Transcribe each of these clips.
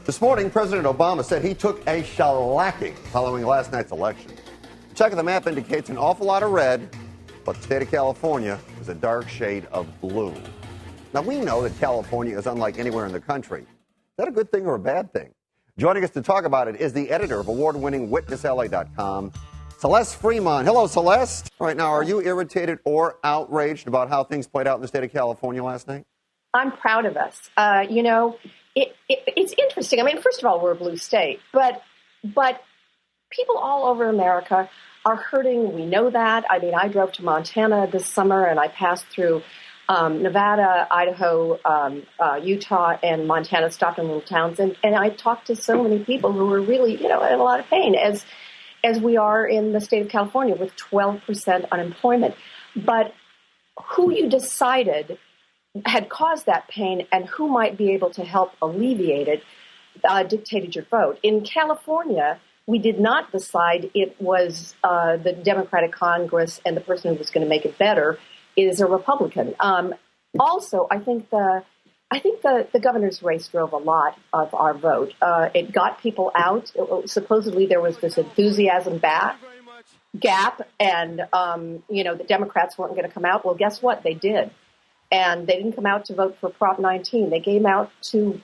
This morning, President Obama said he took a shellacking following last night's election. A check of the map indicates an awful lot of red, but the state of California is a dark shade of blue. Now, we know that California is unlike anywhere in the country. Is that a good thing or a bad thing? Joining us to talk about it is the editor of award-winning WitnessLA.com, Celeste Fremont. Hello, Celeste. All right, now, are you irritated or outraged about how things played out in the state of California last night? I'm proud of us. It's interesting. I mean, first of all, we're a blue state, but people all over America are hurting. We know that. I mean, I drove to Montana this summer, and I passed through Nevada, Idaho, Utah, and Montana, stopped in little towns, and I talked to so many people who were really, in a lot of pain, as we are in the state of California with 12% unemployment. But who you decided had caused that pain and who might be able to help alleviate it dictated your vote. In California, we did not decide it was the Democratic Congress and the person who was going to make it better is a Republican. Also, I think the governor's race drove a lot of our vote. It got people out. Supposedly there was this enthusiasm gap, and the Democrats weren't going to come out. Well, guess what? They did. And they didn't come out to vote for Prop 19. They came out to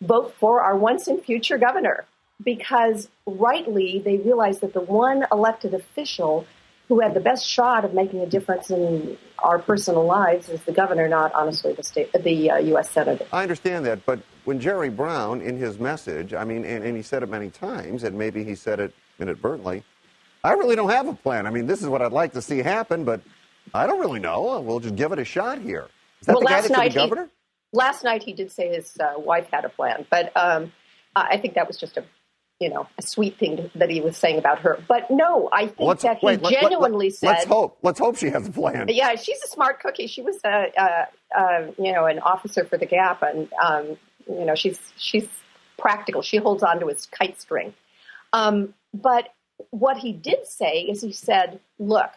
vote for our once and future governor because rightly they realized that the one elected official who had the best shot of making a difference in our personal lives is the governor, not honestly the U.S. Senator. I understand that, but when Jerry Brown, in his message, I mean, and he said it many times, and maybe he said it inadvertently, I really don't have a plan. I mean, this is what I'd like to see happen, but I don't really know. We'll just give it a shot here. Is that the guy that's the governor? Last night he did say his wife had a plan, but I think that was just a sweet thing that he was saying about her. But no, I think he genuinely said. Let's hope she has a plan. Yeah, she's a smart cookie. She was an officer for the Gap, and she's practical. She holds on to his kite string. But what he did say is he said, look,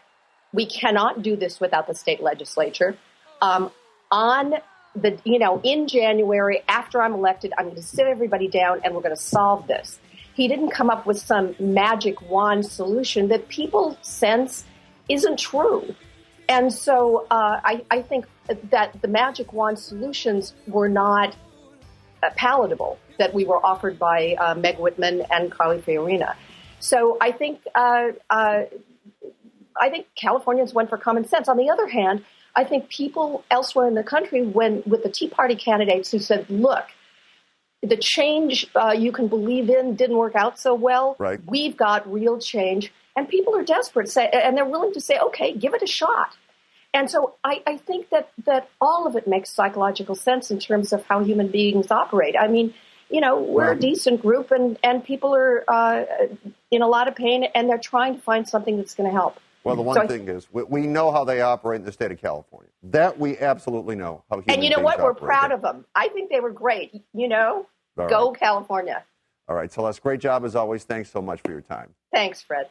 we cannot do this without the state legislature. In January, after I'm elected, I'm going to sit everybody down and we're going to solve this. He didn't come up with some magic wand solution that people sense isn't true. And so I think that the magic wand solutions were not palatable that we were offered by Meg Whitman and Carly Fiorina. So I think Californians went for common sense. On the other hand, I think people elsewhere in the country went with the Tea Party candidates who said, look, the change you can believe in didn't work out so well. Right. We've got real change. And people are desperate, and they're willing to say, okay, give it a shot. And so I think that all of it makes psychological sense in terms of how human beings operate. I mean, we're a decent group, and people are in a lot of pain, and they're trying to find something that's going to help. Well, the one thing is, we know how they operate in the state of California. That we absolutely know how human beings operate. And you know what? We're proud of them. I think they were great. Go California. All right, Celeste, great job as always. Thanks so much for your time. Thanks, Fred.